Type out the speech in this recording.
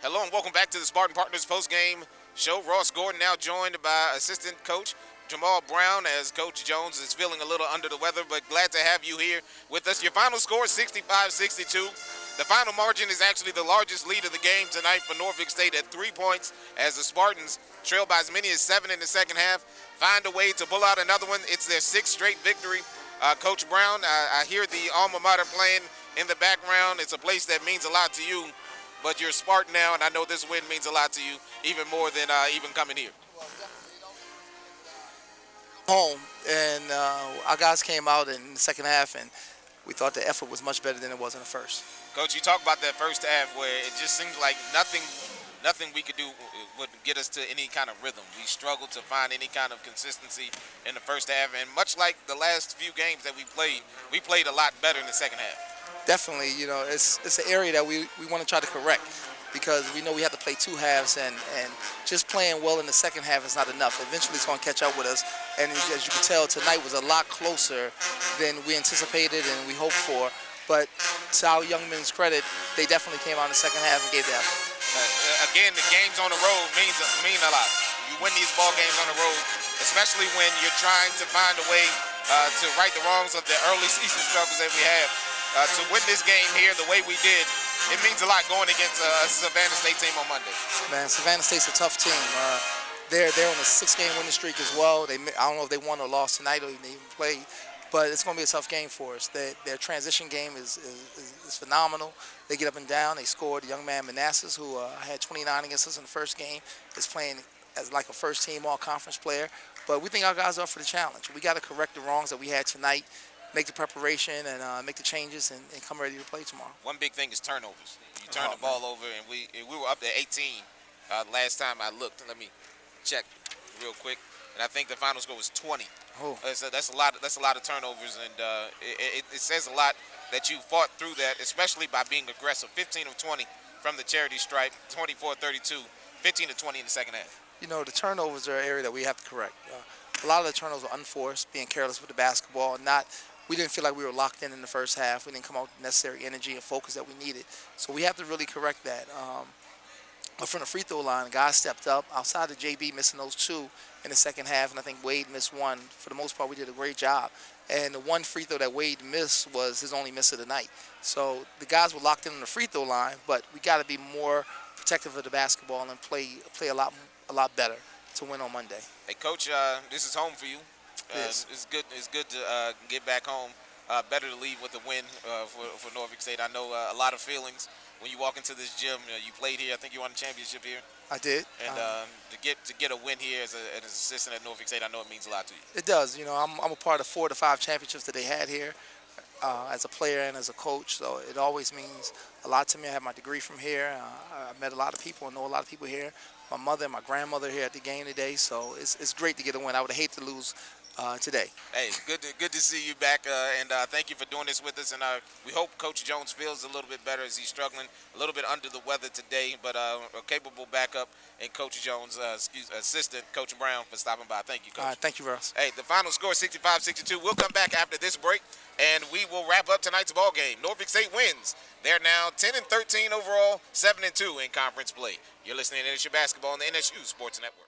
Hello and welcome back to the Spartan Partners Postgame Show. Ross Gordon now joined by assistant coach Jamal Brown, as Coach Jones is feeling a little under the weather, but glad to have you here with us. Your final score is 65-62. The final margin is actually the largest lead of the game tonight for Norfolk State at 3 points, as the Spartans trail by as many as 7 in the second half. Find a way to pull out another one. It's their 6th straight victory. Coach Brown, I hear the alma mater playing in the background. It's a place that means a lot to you. But you're a Spartan now, and I know this win means a lot to you, even more than even coming here. Home, and our guys came out in the second half, and we thought the effort was much better than it was in the first. Coach, you talk about that first half where it just seemed like nothing we could do would get us to any kind of rhythm. We struggled to find any kind of consistency in the first half, and much like the last few games that we played a lot better in the second half. Definitely, it's an area that we want to try to correct, because we know we have to play 2 halves, and just playing well in the second half is not enough. Eventually it's going to catch up with us, and as you can tell, tonight was a lot closer than we anticipated and we hoped for. But to our young men's credit, they definitely came out in the second half and gave the effort. Again, the games on the road mean a lot. You win these ball games on the road, especially when you're trying to find a way to right the wrongs of the early season struggles that we have. To win this game here the way we did, it means a lot going against a Savannah State team on Monday. Man, Savannah State's a tough team. They're on a 6-game winning streak as well. I don't know if they won or lost tonight or even played, but it's going to be a tough game for us. Their transition game is phenomenal. They get up and down. They scored. The young man Manassas, who had 29 against us in the first game, is playing as like a first-team all-conference player. But we think our guys are up for the challenge. We got to correct the wrongs that we had tonight, make the preparation, and make the changes, and come ready to play tomorrow. One big thing is turnovers. You turn the ball over, and we were up to 18 last time I looked. Let me check real quick, and I think the final score was 20. Oh. That's a lot of turnovers, and it says a lot that you fought through that, especially by being aggressive. 15 of 20 from the charity stripe, 24-32, 15 of 20 in the second half. The turnovers are an area that we have to correct. A lot of the turnovers were unforced, being careless with the basketball, we didn't feel like we were locked in the first half. We didn't come out with the necessary energy and focus that we needed. So we have to really correct that. But from the free throw line, guys stepped up. Outside of JB missing those 2 in the second half, and I think Wade missed 1. For the most part, we did a great job. And the one free throw that Wade missed was his only miss of the night. So the guys were locked in on the free throw line, but we got to be more protective of the basketball and play a lot better to win on Monday. Hey, Coach, this is home for you. It's good to get back home. Better to leave with a win for Norfolk State. I know a lot of feelings when you walk into this gym. You played here. I think you won a championship here. I did. And to get a win here as an assistant at Norfolk State, I know it means a lot to you. It does. I'm a part of 4 to 5 championships that they had here as a player and as a coach. So it always means a lot to me. I have my degree from here. I met a lot of people. I know a lot of people here. My mother and my grandmother here at the game today. So it's great to get a win. I would hate to lose today. Hey, good to see you back, and thank you for doing this with us. And we hope Coach Jones feels a little bit better, as he's struggling a little bit under the weather today, but a capable backup in Coach Jones' assistant, Coach Brown, for stopping by. Thank you, Coach. All right, thank you, Ross. Hey, the final score is 65-62. We'll come back after this break, and we will wrap up tonight's ball game. Norfolk State wins. They're now 10-13 overall, 7-2 in conference play. You're listening to NSU Basketball on the NSU Sports Network.